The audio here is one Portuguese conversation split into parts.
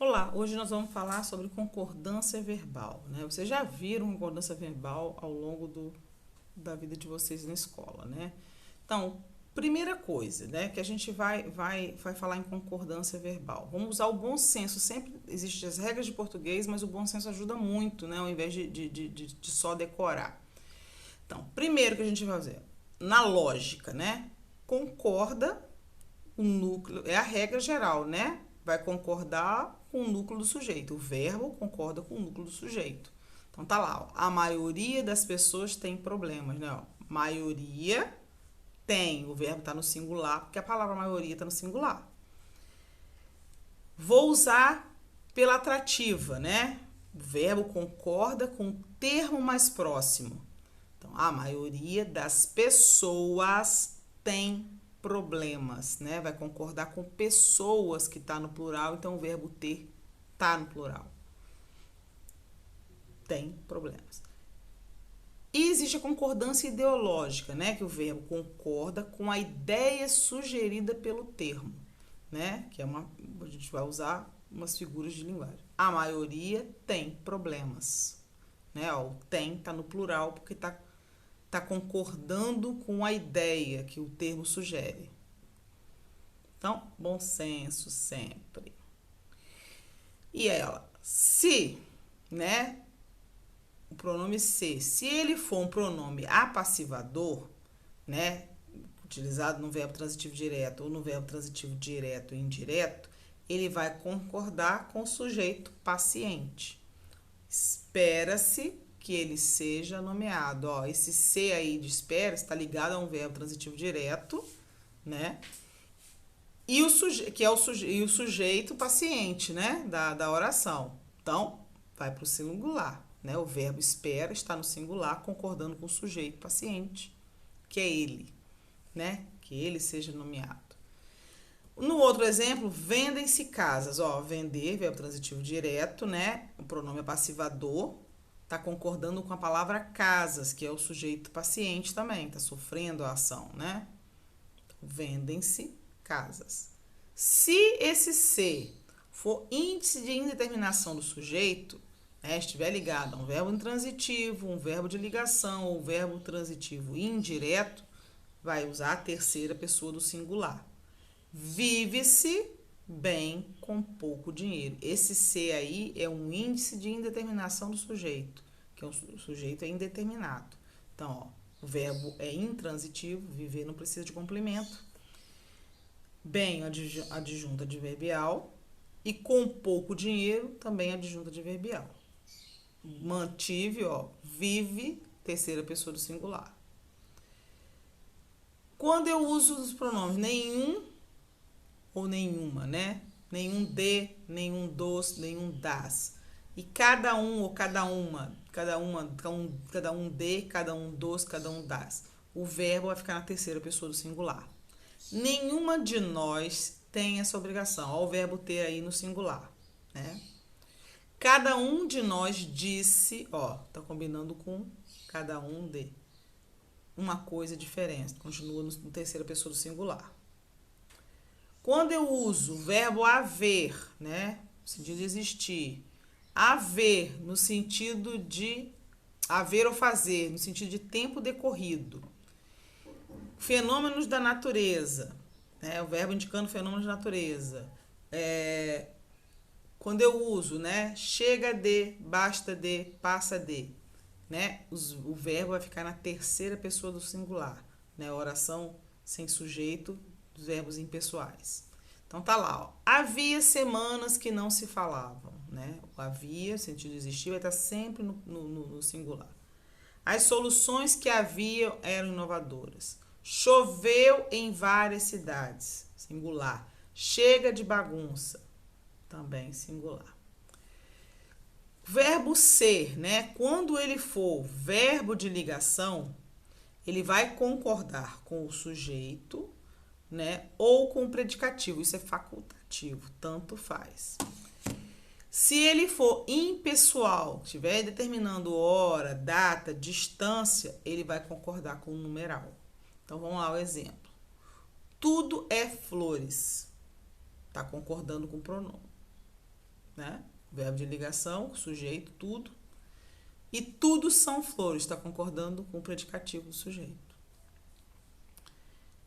Olá, hoje nós vamos falar sobre concordância verbal, né? Vocês já viram concordância verbal ao longo da vida de vocês na escola, né? Então, primeira coisa, né, que a gente vai falar em concordância verbal. Vamos usar o bom senso. Sempre existem as regras de português, mas o bom senso ajuda muito, né, ao invés de só decorar. Então, primeiro que a gente vai fazer, na lógica, né? Concorda o núcleo, é a regra geral, né? Vai concordar com o núcleo do sujeito. O verbo concorda com o núcleo do sujeito. Então tá lá, ó. A maioria das pessoas tem problemas, né? Ó, maioria tem, o verbo tá no singular, porque a palavra maioria tá no singular. Vou usar pela atrativa, né? O verbo concorda com o termo mais próximo. Então, a maioria das pessoas tem problemas, né? Vai concordar com pessoas que tá no plural, então o verbo ter tá no plural. Tem problemas. E existe a concordância ideológica, né? Que o verbo concorda com a ideia sugerida pelo termo, né? Que é a gente vai usar umas figuras de linguagem. A maioria tem problemas, né? Ó, o tem tá no plural porque tá concordando com a ideia que o termo sugere. Então, bom senso sempre. E ela, se, né? O pronome se ele for um pronome apassivador, né? Utilizado no verbo transitivo direto ou no verbo transitivo direto e indireto, ele vai concordar com o sujeito paciente. Espera-se que ele seja nomeado. Ó, esse se aí de espera está ligado a um verbo transitivo direto, né? E o sujeito paciente, né? Da oração. Então, vai para o singular, né? O verbo espera está no singular, concordando com o sujeito paciente, que é ele, né? Que ele seja nomeado. No outro exemplo, vendem-se casas. Ó, vender, verbo transitivo direto, né? O pronome é passivador. Está concordando com a palavra casas, que é o sujeito paciente também, está sofrendo a ação, né? Vendem-se casas. Se esse se for índice de indeterminação do sujeito, né, estiver ligado a um verbo intransitivo, um verbo de ligação ou verbo transitivo indireto, vai usar a terceira pessoa do singular. Vive-se bem com pouco dinheiro. Esse se aí é um índice de indeterminação do sujeito, que o sujeito é indeterminado. Então, ó, o verbo é intransitivo, viver não precisa de complemento. Bem, adjunta adverbial. E com pouco dinheiro, também adjunta adverbial. Mantive, ó, vive, terceira pessoa do singular. Quando eu uso os pronomes nenhum ou nenhuma, né? Nenhum de, nenhum dos, nenhum das. E cada um ou cada um de, cada um dos, cada um das. O verbo vai ficar na terceira pessoa do singular. Nenhuma de nós tem essa obrigação. Ó, o verbo ter aí no singular, né? Cada um de nós disse, ó, tá combinando com cada um de. Uma coisa diferente, continua no terceira pessoa do singular. Quando eu uso o verbo haver, né, no sentido de existir, haver no sentido de haver ou fazer, no sentido de tempo decorrido, fenômenos da natureza, né, o verbo indicando fenômenos da natureza, quando eu uso, né, chega de, basta de, passa de, né, o verbo vai ficar na terceira pessoa do singular, né, oração sem sujeito, dos verbos impessoais. Então tá lá, ó. Havia semanas que não se falavam, né? O havia, sentido de existir, vai estar sempre no singular. As soluções que haviam eram inovadoras. Choveu em várias cidades, singular. Chega de bagunça, também singular. Verbo ser, né? Quando ele for verbo de ligação, ele vai concordar com o sujeito, né? Ou com o predicativo, isso é facultativo, tanto faz. Se ele for impessoal, estiver determinando hora, data, distância, ele vai concordar com o numeral. Então vamos lá o exemplo. Tudo é flores. Tá concordando com o pronome, Verbo de ligação, sujeito, tudo. E tudo são flores, está concordando com o predicativo do sujeito.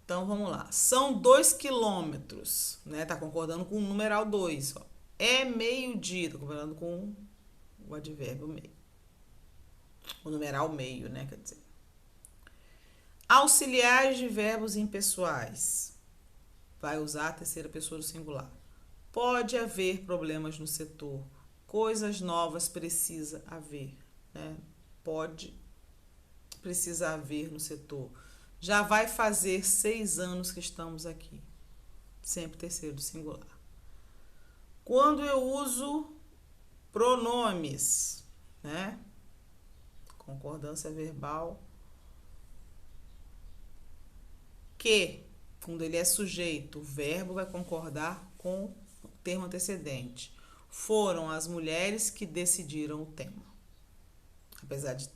Então, vamos lá. São 2 quilômetros, né? Tá concordando com o numeral 2. Ó. É meio-dia, tá concordando com o advérbio meio. O numeral meio, né? Quer dizer. Auxiliares de verbos impessoais. Vai usar a terceira pessoa do singular. Pode haver problemas no setor. Coisas novas precisa haver, né? Precisa haver no setor. Já vai fazer 6 anos que estamos aqui. Sempre terceiro do singular. Quando eu uso pronomes, né? Concordância verbal. Que, quando ele é sujeito, o verbo vai concordar com o termo antecedente. Foram as mulheres que decidiram o tema. Apesar de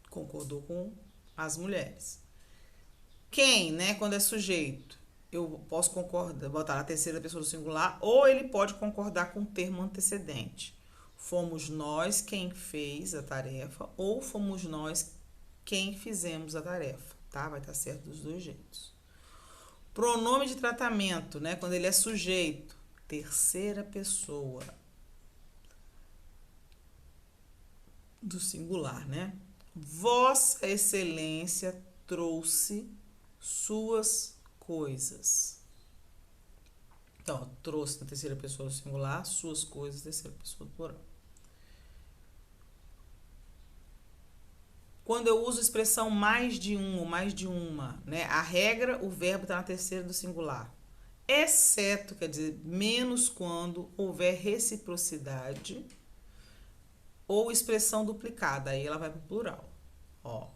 concordou com as mulheres. Quem, né, quando é sujeito, eu posso concordar, botar na terceira pessoa do singular, ou ele pode concordar com o termo antecedente. Fomos nós quem fez a tarefa, ou fomos nós quem fizemos a tarefa, tá? Vai estar certo dos dois jeitos. Pronome de tratamento, né, quando ele é sujeito, terceira pessoa do singular, né? Vossa Excelência trouxe suas coisas. Então, trouxe na terceira pessoa do singular, suas coisas, terceira pessoa do plural. Quando eu uso a expressão mais de um ou mais de uma, né? A regra, o verbo está na terceira do singular. Exceto, quer dizer, menos quando houver reciprocidade ou expressão duplicada. Aí ela vai para o plural. Ó.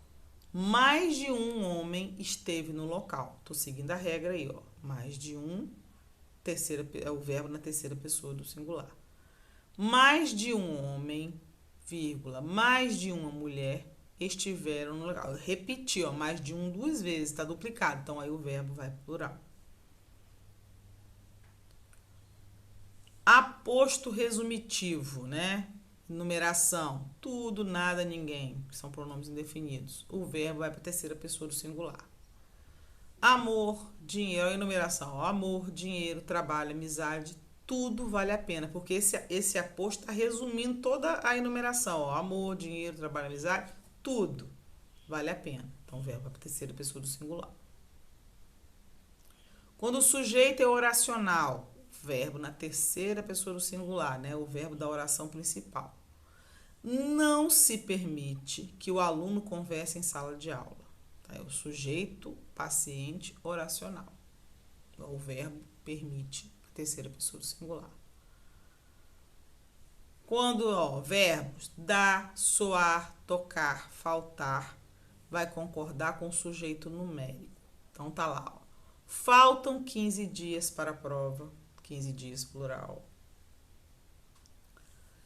Mais de um homem esteve no local. Tô seguindo a regra aí, ó. Mais de um, terceira, é o verbo na terceira pessoa do singular. Mais de um homem, vírgula, mais de uma mulher estiveram no local. Eu repeti, ó, mais de um 2 vezes, tá duplicado. Então aí o verbo vai pro plural. Aposto resumitivo, né? Numeração, tudo, nada, ninguém, que são pronomes indefinidos. O verbo vai para a terceira pessoa do singular. Amor, dinheiro, a enumeração. Ó, amor, dinheiro, trabalho, amizade, tudo vale a pena, porque esse aposto está resumindo toda a enumeração. Ó, amor, dinheiro, trabalho, amizade, tudo vale a pena. Então, o verbo vai para a terceira pessoa do singular. Quando o sujeito é oracional, verbo na terceira pessoa do singular, né? O verbo da oração principal. Não se permite que o aluno converse em sala de aula. Tá? É o sujeito, paciente, oracional. O verbo permite, a terceira pessoa do singular. Quando, ó, verbos dar, soar, tocar, faltar, vai concordar com o sujeito numérico. Então, tá lá, ó. Faltam 15 dias para a prova. 15 dias, plural.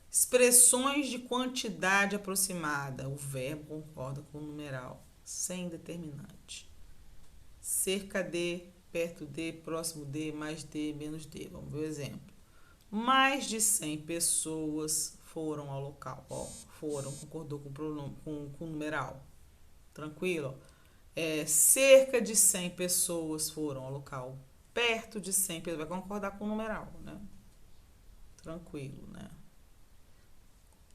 Expressões de quantidade aproximada. O verbo concorda com o numeral, sem determinante. Cerca de, perto de, próximo de, mais de, menos de. Vamos ver o exemplo. Mais de 100 pessoas foram ao local. Ó, foram, concordou com o pronome, com o numeral. Tranquilo? Cerca de 100 pessoas foram ao local. Perto de 100 pessoas. Vai concordar com o numeral, né? Tranquilo, né?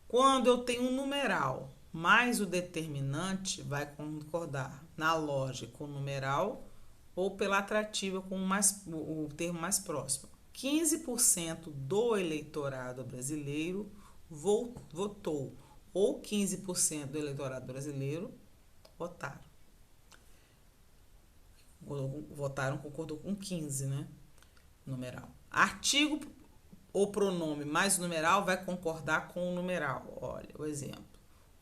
Quando eu tenho um numeral mais o determinante, vai concordar na lógica com o numeral ou pela atrativa com o termo mais próximo. 15% do eleitorado brasileiro votou, ou 15% do eleitorado brasileiro votaram. Votaram, concordou com 15, né? Numeral. Artigo ou pronome mais numeral vai concordar com o numeral. Olha o exemplo.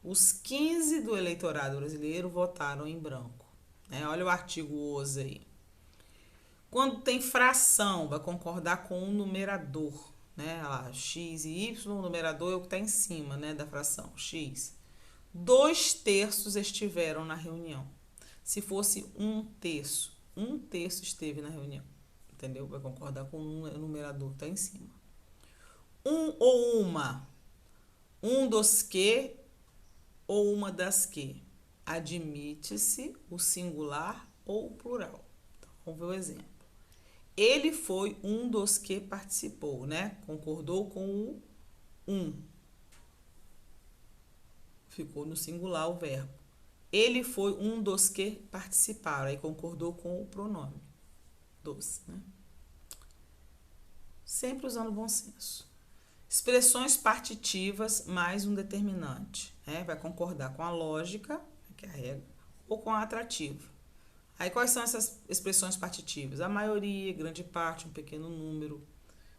Os 15 do eleitorado brasileiro votaram em branco. Né? Olha o artigo os aí. Quando tem fração, vai concordar com o numerador. Né? Lá, x e y, o numerador é o que está em cima, né, da fração, x. 2/3 estiveram na reunião. Se fosse 1/3, 1/3 esteve na reunião. Entendeu? Vai concordar com o numerador que está em cima. Um ou uma, um dos que ou uma das que. Admite-se o singular ou o plural. Então, vamos ver o exemplo. Ele foi um dos que participou, né? Concordou com o um. Ficou no singular o verbo. Ele foi um dos que participaram. Aí concordou com o pronome. Dos, né? Sempre usando bom senso. Expressões partitivas mais um determinante. Né? Vai concordar com a lógica, que é a regra, ou com a atrativa. Aí quais são essas expressões partitivas? A maioria, grande parte, um pequeno número.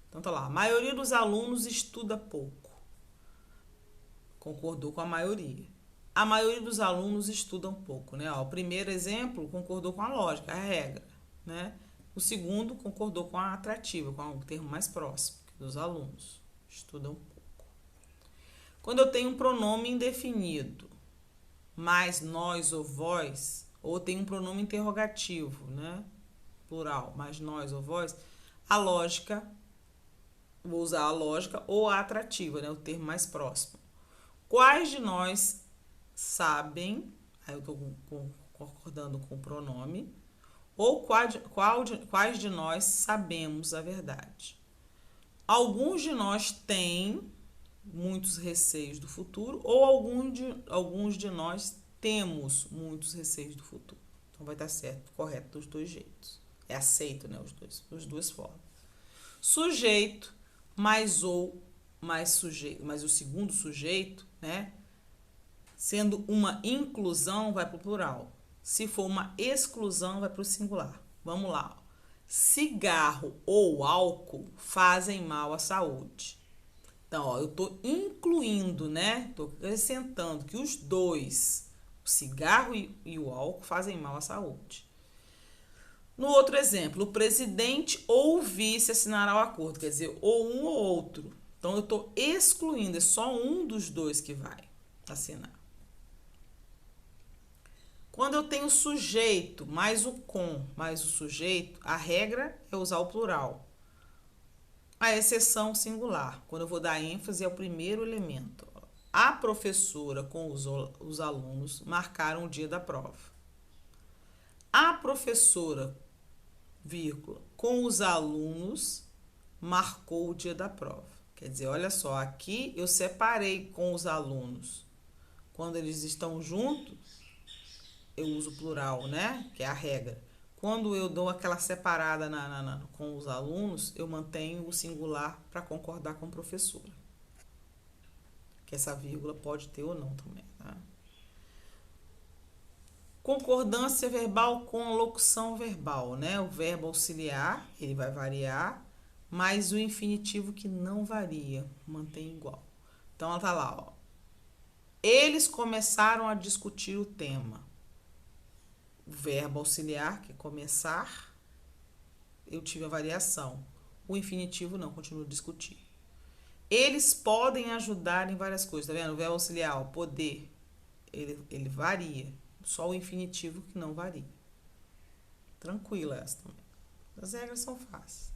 Então tá lá, a maioria dos alunos estuda pouco. Concordou com a maioria. A maioria dos alunos estudam pouco, né? Ó, o primeiro exemplo concordou com a lógica, a regra, né? O segundo concordou com a atrativa, com o termo mais próximo, que dos alunos estudam pouco. Quando eu tenho um pronome indefinido, mais nós ou vós, ou tem um pronome interrogativo, né? Plural, mais nós ou vós, a lógica, vou usar a lógica ou a atrativa, né? O termo mais próximo. Quais de nós sabem, aí eu estou concordando com o pronome, ou quais de nós sabemos a verdade. Alguns de nós têm muitos receios do futuro, ou alguns de nós temos muitos receios do futuro. Então vai estar certo, correto dos dois jeitos. É aceito, né, as duas formas. Sujeito mais ou mais sujeito, mas o segundo sujeito, né, sendo uma inclusão, vai para o plural. Se for uma exclusão, vai para o singular. Vamos lá. Cigarro ou álcool fazem mal à saúde. Então, ó, eu estou incluindo, né? Estou acrescentando que os dois, o cigarro e o álcool, fazem mal à saúde. No outro exemplo, o presidente ou o vice assinará o acordo, quer dizer, ou um ou outro. Então, eu estou excluindo, é só um dos dois que vai assinar. Quando eu tenho sujeito mais o com mais o sujeito, a regra é usar o plural. A exceção singular, quando eu vou dar ênfase ao primeiro elemento. A professora com os alunos marcaram o dia da prova. A professora, vírgula, com os alunos marcou o dia da prova. Quer dizer, olha só, aqui eu separei com os alunos. Quando eles estão juntos, eu uso plural, né? Que é a regra. Quando eu dou aquela separada com os alunos, eu mantenho o singular para concordar com a professora. Que essa vírgula pode ter ou não também, tá? Concordância verbal com locução verbal, né? O verbo auxiliar, ele vai variar, mas o infinitivo que não varia, mantém igual. Então, ela tá lá, ó. Eles começaram a discutir o tema. O verbo auxiliar, que é começar, eu tive a variação. O infinitivo não, continua a discutir. Eles podem ajudar em várias coisas, tá vendo? O verbo auxiliar, o poder, ele varia. Só o infinitivo que não varia. Tranquila essa também. As regras são fáceis.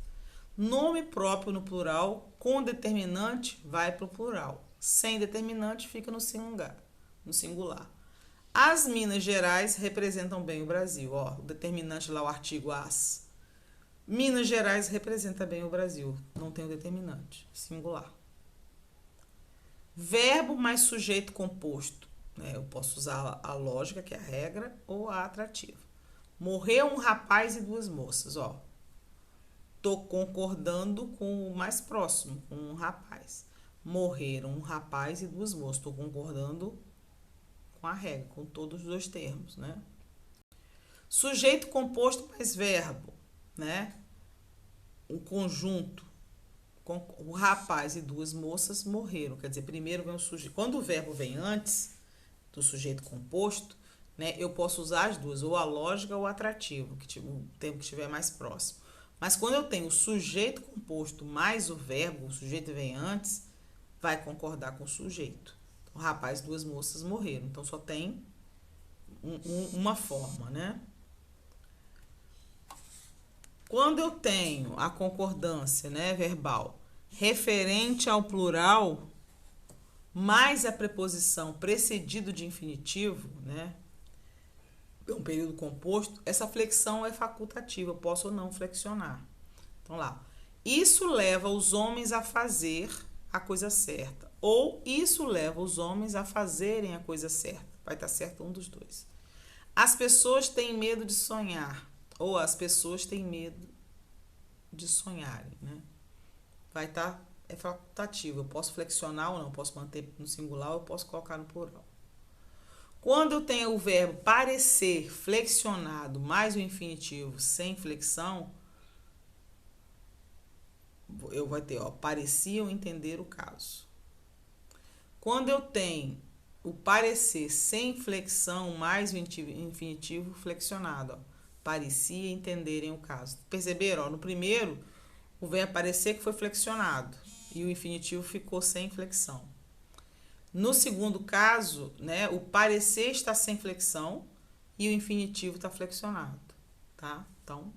Nome próprio no plural, com determinante, vai para o plural. Sem determinante, fica no singular. As Minas Gerais representam bem o Brasil. Ó, o determinante lá, o artigo as. Minas Gerais representa bem o Brasil. Não tem o determinante. Singular. Verbo mais sujeito composto. Eu posso usar a lógica, que é a regra, ou a atrativa. Morreu um rapaz e duas moças. Ó, tô concordando com o mais próximo, com um rapaz. Morreram um rapaz e duas moças. Estou concordando com a regra, com todos os dois termos, né? Sujeito composto mais verbo, né? Um conjunto. O rapaz e duas moças morreram. Quer dizer, primeiro vem o sujeito. Quando o verbo vem antes do sujeito composto, né? Eu posso usar as duas, ou a lógica ou o atrativo, o termo que estiver mais próximo. Mas quando eu tenho o sujeito composto mais o verbo, o sujeito vem antes, vai concordar com o sujeito. O rapaz e duas moças morreram. Então, só tem uma forma, né? Quando eu tenho a concordância, né, verbal, referente ao plural, mais a preposição precedido de infinitivo, né? É um período composto, essa flexão é facultativa, eu posso ou não flexionar. Então lá, isso leva os homens a fazer a coisa certa, ou isso leva os homens a fazerem a coisa certa. Vai estar certo um dos dois. As pessoas têm medo de sonhar, ou as pessoas têm medo de sonharem, né? Vai estar, é facultativo, eu posso flexionar ou não, eu posso manter no singular ou eu posso colocar no plural. Quando eu tenho o verbo parecer flexionado mais o infinitivo sem flexão, eu vou ter, ó, pareciam entender o caso. Quando eu tenho o parecer sem flexão mais o infinitivo flexionado, ó, parecia entenderem o caso. Perceberam? Ó, no primeiro, o verbo parecer que foi flexionado e o infinitivo ficou sem flexão. No segundo caso, né, o parecer está sem flexão e o infinitivo está flexionado, tá? Então,